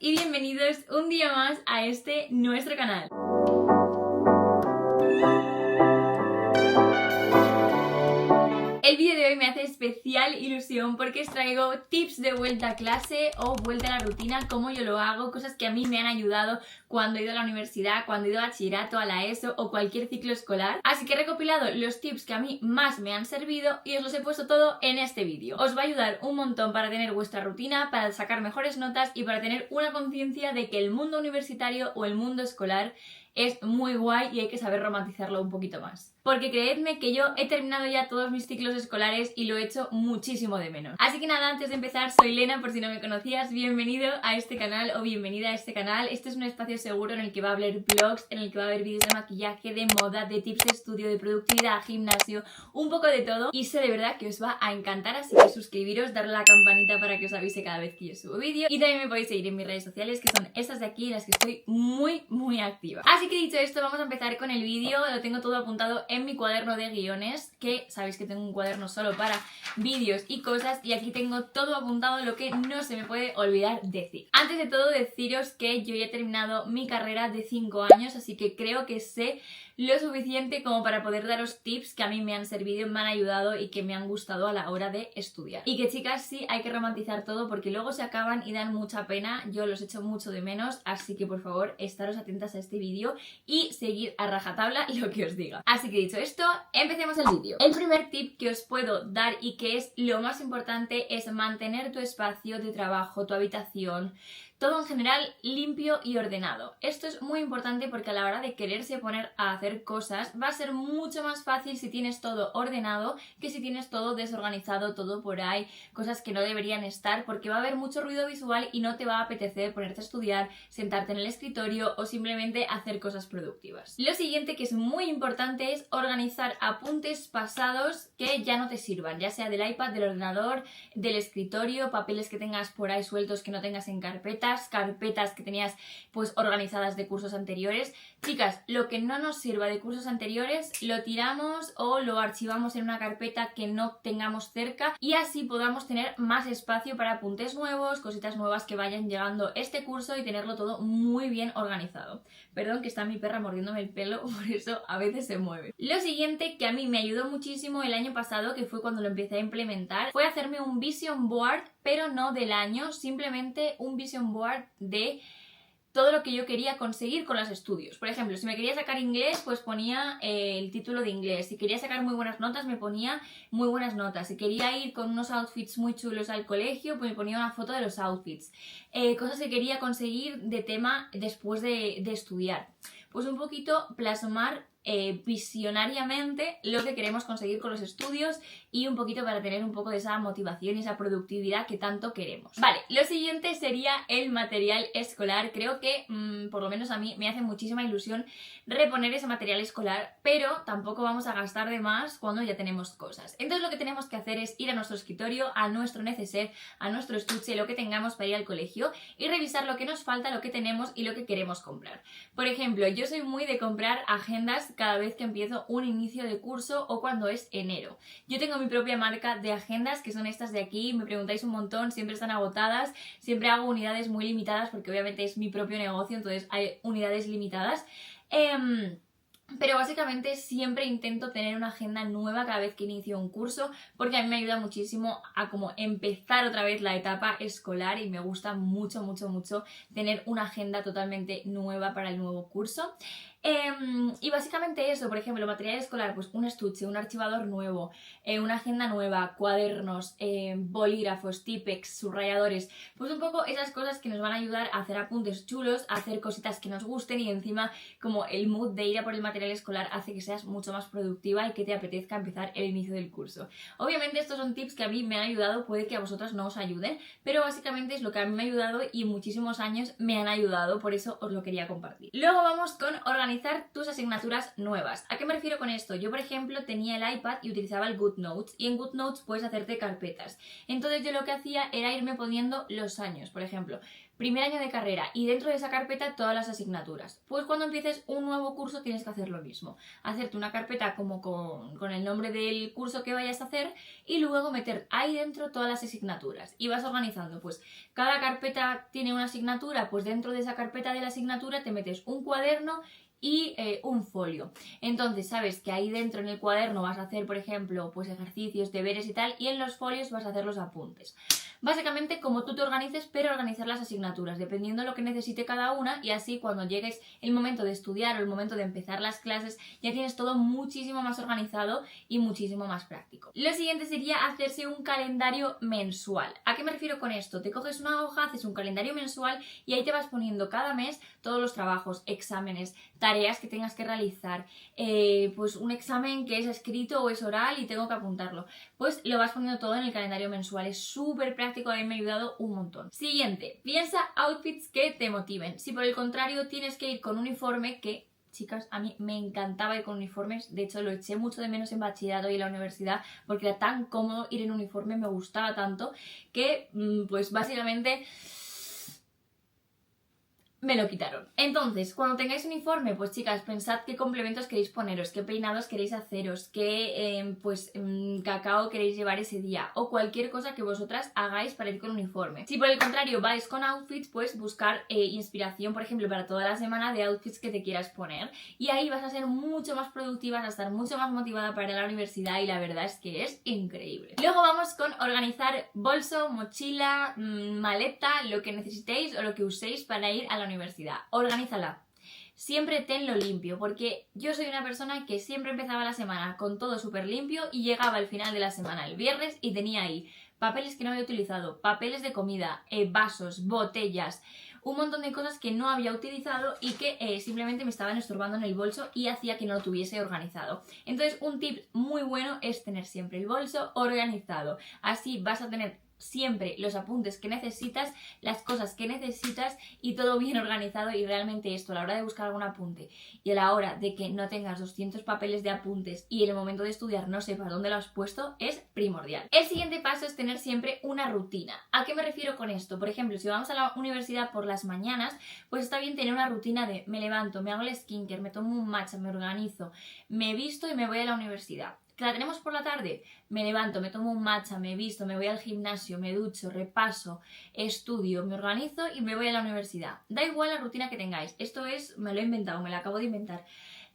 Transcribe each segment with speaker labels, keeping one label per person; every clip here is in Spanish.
Speaker 1: y bienvenidos un día más a este nuestro canal. El vídeo de hoy me hace especial ilusión porque os traigo tips de vuelta a clase o vuelta a la rutina, cómo yo lo hago, cosas que a mí me han ayudado cuando he ido a la universidad, cuando he ido a bachillerato, a la ESO o cualquier ciclo escolar. Así que he recopilado los tips que a mí más me han servido y os los he puesto todo en este vídeo. Os va a ayudar un montón para tener vuestra rutina, para sacar mejores notas y para tener una conciencia de que el mundo universitario o el mundo escolar es muy guay y hay que saber romantizarlo un poquito más. Porque creedme que yo he terminado ya todos mis ciclos escolares y lo he hecho muchísimo de menos. Así que nada, antes de empezar, soy Lena, por si no me conocías, bienvenido a este canal o bienvenida a este canal. Este es un espacio seguro en el que va a haber vlogs, en el que va a haber vídeos de maquillaje, de moda, de tips de estudio, de productividad, gimnasio, un poco de todo. Y sé de verdad que os va a encantar, así que suscribiros, darle a la campanita para que os avise cada vez que yo subo vídeo. Y también me podéis seguir en mis redes sociales, que son estas de aquí, en las que estoy muy activa. Así que dicho esto, vamos a empezar con el vídeo. Lo tengo todo apuntado en mi cuaderno de guiones, que sabéis que tengo un cuaderno solo para vídeos y cosas, y aquí tengo todo apuntado, lo que no se me puede olvidar decir. Antes de todo, deciros que yo ya he terminado mi carrera de 5 años, así que creo que sé lo suficiente como para poder daros tips que a mí me han servido, me han ayudado y que me han gustado a la hora de estudiar. Y que, chicas, sí hay que romantizar todo porque luego se acaban y dan mucha pena. Yo los echo mucho de menos, así que por favor estaros atentas a este vídeo y seguid a rajatabla lo que os diga. Así que dicho esto, empecemos el vídeo. El primer tip que os puedo dar y que es lo más importante es mantener tu espacio de trabajo, tu habitación, todo en general limpio y ordenado. Esto es muy importante porque a la hora de quererse poner a hacer cosas va a ser mucho más fácil si tienes todo ordenado que si tienes todo desorganizado, todo por ahí, cosas que no deberían estar, porque va a haber mucho ruido visual y no te va a apetecer ponerte a estudiar, sentarte en el escritorio o simplemente hacer cosas productivas. Lo siguiente que es muy importante es organizar apuntes pasados que ya no te sirvan, ya sea del iPad, del ordenador, del escritorio, papeles que tengas por ahí sueltos que no tengas en carpetas que tenías pues organizadas de cursos anteriores. Chicas, lo que no nos sirva de cursos anteriores lo tiramos o lo archivamos en una carpeta que no tengamos cerca y así podamos tener más espacio para apuntes nuevos, cositas nuevas que vayan llegando este curso y tenerlo todo muy bien organizado. Perdón que está mi perra mordiéndome el pelo, por eso a veces se mueve. Lo siguiente que a mí me ayudó muchísimo el año pasado, que fue cuando lo empecé a implementar, fue hacerme un vision board, pero no del año, simplemente un vision board de todo lo que yo quería conseguir con los estudios. Por ejemplo, si me quería sacar inglés, pues ponía el título de inglés. Si quería sacar muy buenas notas, me ponía muy buenas notas. Si quería ir con unos outfits muy chulos al colegio, pues me ponía una foto de los outfits. Cosas que quería conseguir de tema después de estudiar. Pues un poquito plasmar visionariamente lo que queremos conseguir con los estudios y un poquito para tener un poco de esa motivación y esa productividad que tanto queremos. Vale, lo siguiente sería el material escolar. Creo que por lo menos a mí me hace muchísima ilusión reponer ese material escolar, pero tampoco vamos a gastar de más cuando ya tenemos cosas. Entonces lo que tenemos que hacer es ir a nuestro escritorio, a nuestro neceser, a nuestro estuche, lo que tengamos para ir al colegio y revisar lo que nos falta, lo que tenemos y lo que queremos comprar. Por ejemplo, yo soy muy de comprar agendas cada vez que empiezo un inicio de curso o cuando es enero. Yo tengo mi propia marca de agendas, que son estas de aquí, me preguntáis un montón, siempre están agotadas, siempre hago unidades muy limitadas porque obviamente es mi propio negocio, entonces hay unidades limitadas. Pero básicamente siempre intento tener una agenda nueva cada vez que inicio un curso porque a mí me ayuda muchísimo a como empezar otra vez la etapa escolar y me gusta mucho tener una agenda totalmente nueva para el nuevo curso. Y básicamente eso, por ejemplo, material escolar, pues un estuche, un archivador nuevo, una agenda nueva, cuadernos, bolígrafos, típex, subrayadores, pues un poco esas cosas que nos van a ayudar a hacer apuntes chulos, a hacer cositas que nos gusten y encima como el mood de ir a por el material escolar hace que seas mucho más productiva y que te apetezca empezar el inicio del curso. Obviamente estos son tips que a mí me han ayudado, puede que a vosotras no os ayuden, pero básicamente es lo que a mí me ha ayudado y muchísimos años me han ayudado, por eso os lo quería compartir. Luego vamos con organizar organizar tus asignaturas nuevas. ¿A qué me refiero con esto? Yo, por ejemplo, tenía el iPad y utilizaba el GoodNotes, y en GoodNotes puedes hacerte carpetas. Entonces yo lo que hacía era irme poniendo los años, por ejemplo, primer año de carrera, y dentro de esa carpeta todas las asignaturas. Pues cuando empieces un nuevo curso tienes que hacer lo mismo, hacerte una carpeta como con el nombre del curso que vayas a hacer y luego meter ahí dentro todas las asignaturas, y vas organizando, pues cada carpeta tiene una asignatura, pues dentro de esa carpeta de la asignatura te metes un cuaderno y un folio. Entonces sabes que ahí dentro en el cuaderno vas a hacer, por ejemplo, pues ejercicios, deberes y tal, y en los folios vas a hacer los apuntes. Básicamente como tú te organices, pero organizar las asignaturas dependiendo de lo que necesite cada una, y así cuando llegues el momento de estudiar o el momento de empezar las clases ya tienes todo muchísimo más organizado y muchísimo más práctico. Lo siguiente sería hacerse un calendario mensual. ¿A qué me refiero con esto? Te coges una hoja, haces un calendario mensual y ahí te vas poniendo cada mes todos los trabajos, exámenes, tareas que tengas que realizar, pues un examen que es escrito o es oral y tengo que apuntarlo. Pues lo vas poniendo todo en el calendario mensual. Es súper práctico, a mí me ha ayudado un montón. Siguiente, piensa outfits que te motiven. Si por el contrario tienes que ir con uniforme, que chicas, a mí me encantaba ir con uniformes, de hecho lo eché mucho de menos en bachillerato y en la universidad porque era tan cómodo ir en uniforme, me gustaba tanto que pues básicamente me lo quitaron. Entonces, cuando tengáis uniforme, pues chicas, pensad qué complementos queréis poneros, qué peinados queréis haceros, qué cacao queréis llevar ese día, o cualquier cosa que vosotras hagáis para ir con uniforme. Si por el contrario vais con outfits, pues buscar inspiración, por ejemplo, para toda la semana de outfits que te quieras poner, y ahí vas a ser mucho más productiva, vas a estar mucho más motivada para ir a la universidad, y la verdad es que es increíble. Luego vamos con organizar bolso, mochila, maleta, lo que necesitéis o lo que uséis para ir a la universidad. Organízala. Siempre tenlo limpio, porque yo soy una persona que siempre empezaba la semana con todo súper limpio y llegaba al final de la semana, el viernes, y tenía ahí papeles que no había utilizado, papeles de comida, vasos, botellas, un montón de cosas que no había utilizado y que simplemente me estaban estorbando en el bolso y hacía que no lo tuviese organizado. Entonces, un tip muy bueno es tener siempre el bolso organizado. Así vas a tener siempre los apuntes que necesitas, las cosas que necesitas y todo bien organizado. Y realmente esto, a la hora de buscar algún apunte y a la hora de que no tengas 200 papeles de apuntes y en el momento de estudiar no sepas dónde lo has puesto, es primordial. El siguiente paso es tener siempre una rutina. ¿A qué me refiero con esto? Por ejemplo, si vamos a la universidad por las mañanas, pues está bien tener una rutina de me levanto, me hago el skincare, me tomo un matcha, me organizo, me visto y me voy a la universidad. ¿Que la tenemos por la tarde? Me levanto, me tomo un matcha, me visto, me voy al gimnasio, me ducho, repaso, estudio, me organizo y me voy a la universidad. Da igual la rutina que tengáis. Esto es, me lo he inventado, me lo acabo de inventar.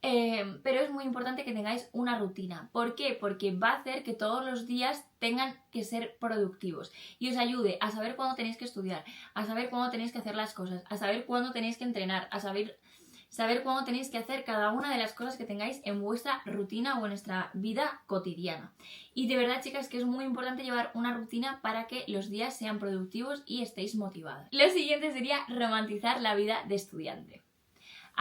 Speaker 1: Pero es muy importante que tengáis una rutina. ¿Por qué? Porque va a hacer que todos los días tengan que ser productivos y os ayude a saber cuándo tenéis que estudiar, a saber cuándo tenéis que hacer las cosas, a saber cuándo tenéis que entrenar, a saber cuándo tenéis que hacer cada una de las cosas que tengáis en vuestra rutina o en vuestra vida cotidiana. Y de verdad, chicas, que es muy importante llevar una rutina para que los días sean productivos y estéis motivadas. Lo siguiente sería romantizar la vida de estudiante.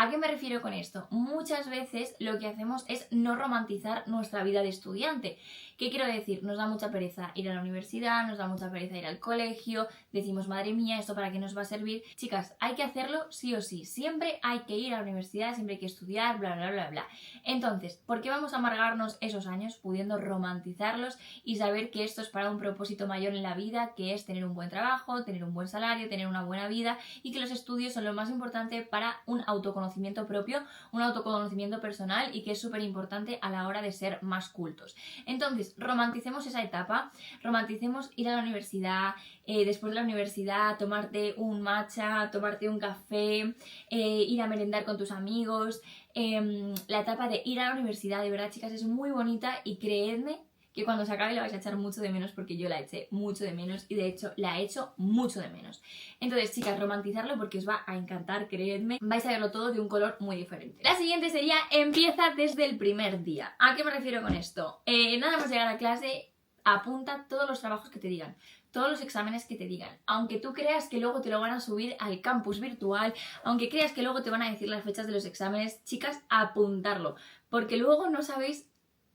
Speaker 1: ¿A qué me refiero con esto? Muchas veces lo que hacemos es no romantizar nuestra vida de estudiante. ¿Qué quiero decir? Nos da mucha pereza ir a la universidad, nos da mucha pereza ir al colegio, decimos, madre mía, ¿esto para qué nos va a servir? Chicas, hay que hacerlo sí o sí. Siempre hay que ir a la universidad, siempre hay que estudiar, bla, bla, bla, bla. Entonces, ¿por qué vamos a amargarnos esos años pudiendo romantizarlos y saber que esto es para un propósito mayor en la vida, que es tener un buen trabajo, tener un buen salario, tener una buena vida, y que los estudios son lo más importante para un autoconocimiento propio, un autoconocimiento personal, y que es súper importante a la hora de ser más cultos? Entonces, romanticemos esa etapa, romanticemos ir a la universidad, después de la universidad tomarte un matcha, tomarte un café, ir a merendar con tus amigos. La etapa de ir a la universidad, de verdad, chicas, es muy bonita, y creedme que cuando se acabe la vais a echar mucho de menos, porque yo la eché mucho de menos y de hecho la he hecho mucho de menos. Entonces, chicas, romantizarlo porque os va a encantar, creedme, vais a verlo todo de un color muy diferente. La siguiente sería empieza desde el primer día. ¿A qué me refiero con esto? Nada más llegar a clase, apunta todos los trabajos que te digan, todos los exámenes que te digan, aunque tú creas que luego te lo van a subir al campus virtual, aunque creas que luego te van a decir las fechas de los exámenes, chicas, apuntarlo, porque luego no sabéis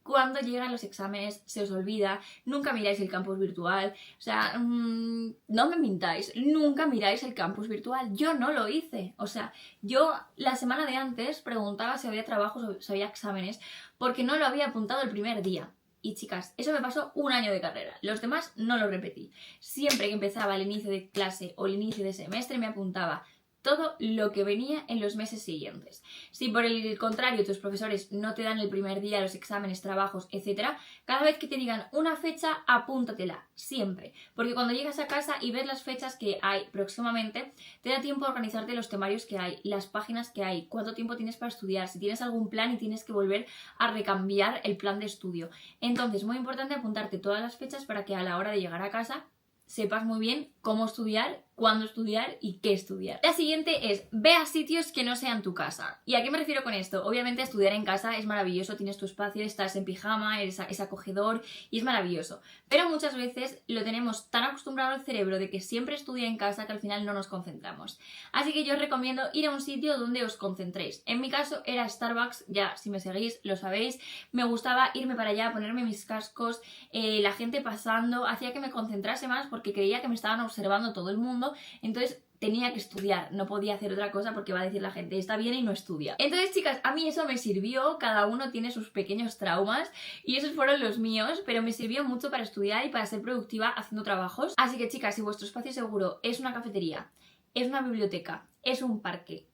Speaker 1: cuando llegan los exámenes se os olvida, nunca miráis el campus virtual, o sea, no me mintáis, nunca miráis el campus virtual, yo no lo hice, o sea, yo la semana de antes preguntaba si había trabajos o si había exámenes porque no lo había apuntado el primer día. Y chicas, eso me pasó un año de carrera, los demás no lo repetí. Siempre que empezaba el inicio de clase o el inicio de semestre me apuntaba todo lo que venía en los meses siguientes. Si por el contrario tus profesores no te dan el primer día los exámenes, trabajos, etc., cada vez que te digan una fecha, apúntatela, siempre. Porque cuando llegas a casa y ves las fechas que hay próximamente, te da tiempo a organizarte los temarios que hay, las páginas que hay, cuánto tiempo tienes para estudiar, si tienes algún plan y tienes que volver a recambiar el plan de estudio. Entonces, muy importante apuntarte todas las fechas para que a la hora de llegar a casa sepas muy bien cómo estudiar, cuándo estudiar y qué estudiar. La siguiente es, ve a sitios que no sean tu casa. ¿Y a qué me refiero con esto? Obviamente estudiar en casa es maravilloso, tienes tu espacio, estás en pijama, es acogedor y es maravilloso. Pero muchas veces lo tenemos tan acostumbrado al cerebro de que siempre estudia en casa que al final no nos concentramos. Así que yo os recomiendo ir a un sitio donde os concentréis. En mi caso era Starbucks, ya si me seguís lo sabéis, me gustaba irme para allá, ponerme mis cascos, la gente pasando, hacía que me concentrase más porque creía que me estaban observando todo el mundo. Entonces tenía que estudiar, no podía hacer otra cosa porque va a decir la gente, está bien y no estudia. Entonces, chicas, a mí eso me sirvió, cada uno tiene sus pequeños traumas y esos fueron los míos, pero me sirvió mucho para estudiar y para ser productiva haciendo trabajos. Así que, chicas, si vuestro espacio seguro es una cafetería, es una biblioteca, es un parque,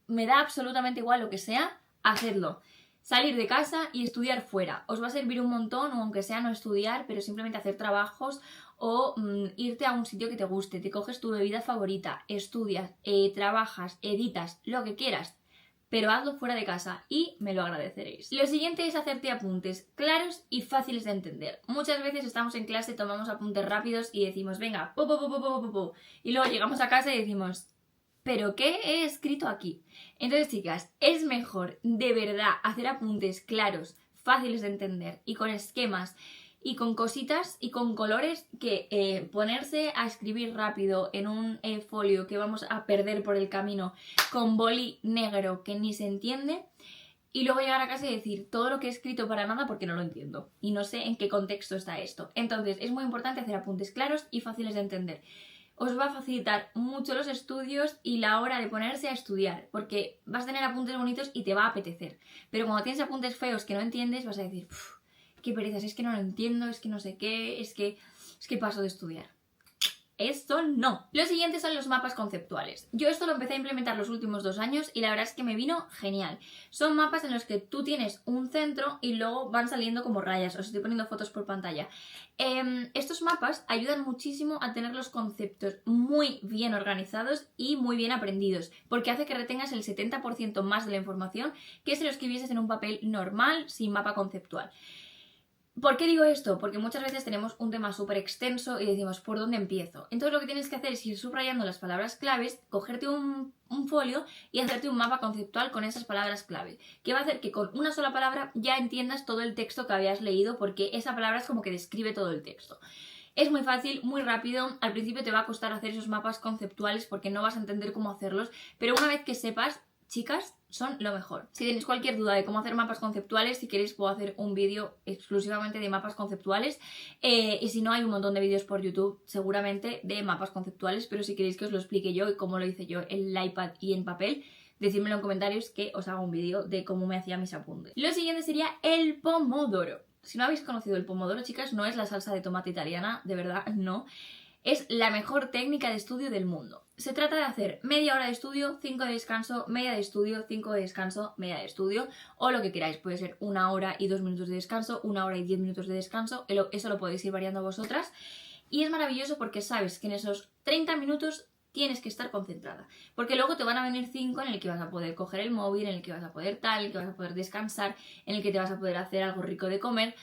Speaker 1: me da absolutamente igual lo que sea, hacedlo. Salir de casa y estudiar fuera. Os va a servir un montón, o aunque sea no estudiar, pero simplemente hacer trabajos o irte a un sitio que te guste, te coges tu bebida favorita, estudias, trabajas, editas, lo que quieras, pero hazlo fuera de casa y me lo agradeceréis. Lo siguiente es hacerte apuntes claros y fáciles de entender. Muchas veces estamos en clase, tomamos apuntes rápidos y decimos, venga, y luego llegamos a casa y decimos, ¿pero qué he escrito aquí? Entonces, chicas, es mejor de verdad hacer apuntes claros, fáciles de entender y con esquemas y con cositas y con colores que ponerse a escribir rápido en un folio que vamos a perder por el camino con boli negro que ni se entiende y luego llegar a casa y decir todo lo que he escrito para nada porque no lo entiendo y no sé en qué contexto está esto. Entonces, es muy importante hacer apuntes claros y fáciles de entender. Os va a facilitar mucho los estudios y la hora de ponerse a estudiar, porque vas a tener apuntes bonitos y te va a apetecer. Pero cuando tienes apuntes feos que no entiendes, vas a decir, qué pereza, es que no lo entiendo, es que no sé qué, es que paso de estudiar. Esto no. Los siguientes son los mapas conceptuales. Yo esto lo empecé a implementar los últimos 2 años y la verdad es que me vino genial. Son mapas en los que tú tienes un centro y luego van saliendo como rayas. Os estoy poniendo fotos por pantalla. Estos mapas ayudan muchísimo a tener los conceptos muy bien organizados y muy bien aprendidos, porque hace que retengas el 70% más de la información que si lo escribieses en un papel normal sin mapa conceptual. ¿Por qué digo esto? Porque muchas veces tenemos un tema súper extenso y decimos, ¿por dónde empiezo? Entonces lo que tienes que hacer es ir subrayando las palabras claves, cogerte un folio y hacerte un mapa conceptual con esas palabras clave, que va a hacer que con una sola palabra ya entiendas todo el texto que habías leído, porque esa palabra es como que describe todo el texto. Es muy fácil, muy rápido, al principio te va a costar hacer esos mapas conceptuales porque no vas a entender cómo hacerlos, pero una vez que sepas, chicas, son lo mejor. Si tenéis cualquier duda de cómo hacer mapas conceptuales, si queréis puedo hacer un vídeo exclusivamente de mapas conceptuales y si no hay un montón de vídeos por YouTube seguramente de mapas conceptuales, pero si queréis que os lo explique yo y cómo lo hice yo en el iPad y en papel, decídmelo en comentarios que os haga un vídeo de cómo me hacía mis apuntes. Lo siguiente sería el pomodoro. Si no habéis conocido el pomodoro, chicas, no es la salsa de tomate italiana, de verdad, no. Es la mejor técnica de estudio del mundo. Se trata de hacer media hora de estudio, 5 de descanso, media de estudio, 5 de descanso, media de estudio, o lo que queráis. Puede ser 1 hora y 2 minutos de descanso, 1 hora y 10 minutos de descanso, eso lo podéis ir variando vosotras. Y es maravilloso porque sabes que en esos 30 minutos tienes que estar concentrada, porque luego te van a venir 5 en el que vas a poder coger el móvil, en el que vas a poder tal, en el que vas a poder descansar, en el que te vas a poder hacer algo rico de comer,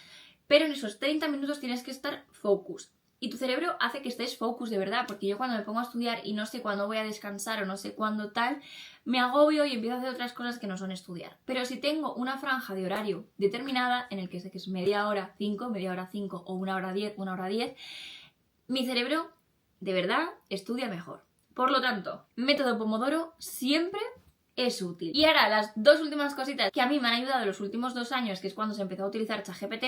Speaker 1: pero en esos 30 minutos tienes que estar focus. Y tu cerebro hace que estés focus de verdad, porque yo cuando me pongo a estudiar y no sé cuándo voy a descansar o no sé cuándo tal, me agobio y empiezo a hacer otras cosas que no son estudiar. Pero si tengo una franja de horario determinada, en el que sé que es media hora 5 o 1 hora 10, 1 hora 10, mi cerebro de verdad estudia mejor. Por lo tanto, método Pomodoro siempre es útil. Y ahora las dos últimas cositas que a mí me han ayudado en los últimos 2 años, que es cuando se empezó a utilizar ChatGPT,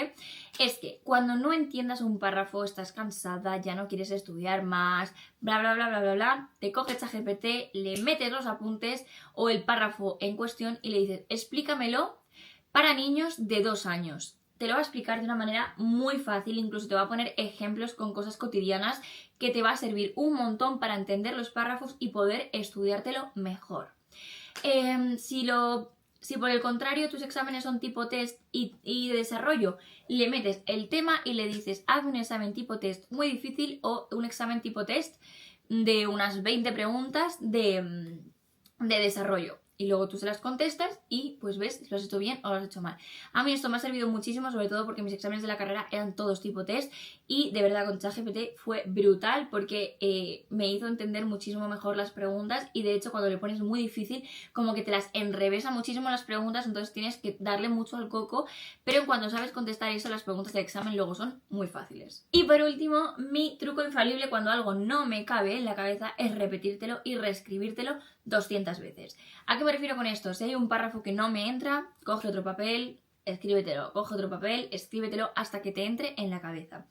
Speaker 1: es que cuando no entiendas un párrafo, estás cansada, ya no quieres estudiar más, bla bla bla bla bla bla, te coges ChatGPT, le metes los apuntes o el párrafo en cuestión y le dices explícamelo para niños de 2 años. Te lo va a explicar de una manera muy fácil, incluso te va a poner ejemplos con cosas cotidianas que te va a servir un montón para entender los párrafos y poder estudiártelo mejor. Si por el contrario tus exámenes son tipo test y de desarrollo, le metes el tema y le dices haz un examen tipo test muy difícil o un examen tipo test de unas 20 preguntas de desarrollo. Y luego tú se las contestas y pues ves si lo has hecho bien o lo has hecho mal. A mí esto me ha servido muchísimo, sobre todo porque mis exámenes de la carrera eran todos tipo test y de verdad con ChatGPT fue brutal porque me hizo entender muchísimo mejor las preguntas y de hecho cuando le pones muy difícil como que te las enrevesa muchísimo las preguntas, entonces tienes que darle mucho al coco, pero en cuanto sabes contestar eso las preguntas del examen luego son muy fáciles. Y por último, mi truco infalible cuando algo no me cabe en la cabeza es repetírtelo y reescribírtelo 200 veces. ¿A qué me refiero con esto? Si hay un párrafo que no me entra, coge otro papel, escríbetelo, coge otro papel, escríbetelo hasta que te entre en la cabeza.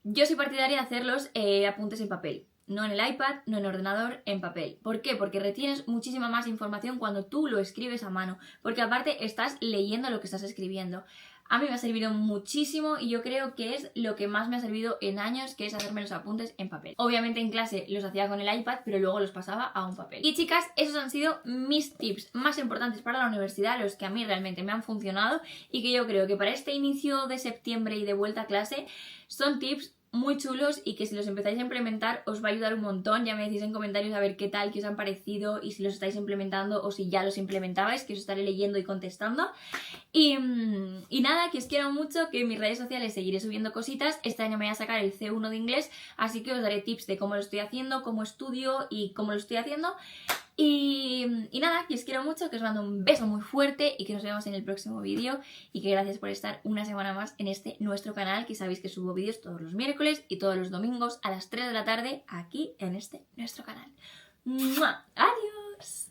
Speaker 1: Yo soy partidaria de hacer los apuntes en papel, no en el iPad, no en el ordenador, en papel. ¿Por qué? Porque retienes muchísima más información cuando tú lo escribes a mano, porque aparte estás leyendo lo que estás escribiendo. A mí me ha servido muchísimo y yo creo que es lo que más me ha servido en años, que es hacerme los apuntes en papel. Obviamente en clase los hacía con el iPad, pero luego los pasaba a un papel. Y chicas, esos han sido mis tips más importantes para la universidad, los que a mí realmente me han funcionado y que yo creo que para este inicio de septiembre y de vuelta a clase son tips muy chulos y que si los empezáis a implementar os va a ayudar un montón. Ya me decís en comentarios a ver qué tal, qué os han parecido y si los estáis implementando o si ya los implementabais, que os estaré leyendo y contestando. Y nada, que os quiero mucho, que en mis redes sociales seguiré subiendo cositas. Este año me voy a sacar el C1 de inglés, así que os daré tips de cómo lo estoy haciendo, cómo estudio y cómo lo estoy haciendo. Y nada, que os quiero mucho, que os mando un beso muy fuerte y que nos vemos en el próximo vídeo y que gracias por estar una semana más en este nuestro canal, que sabéis que subo vídeos todos los miércoles y todos los domingos a las 3 de la tarde aquí en este nuestro canal. ¡Mua! ¡Adiós!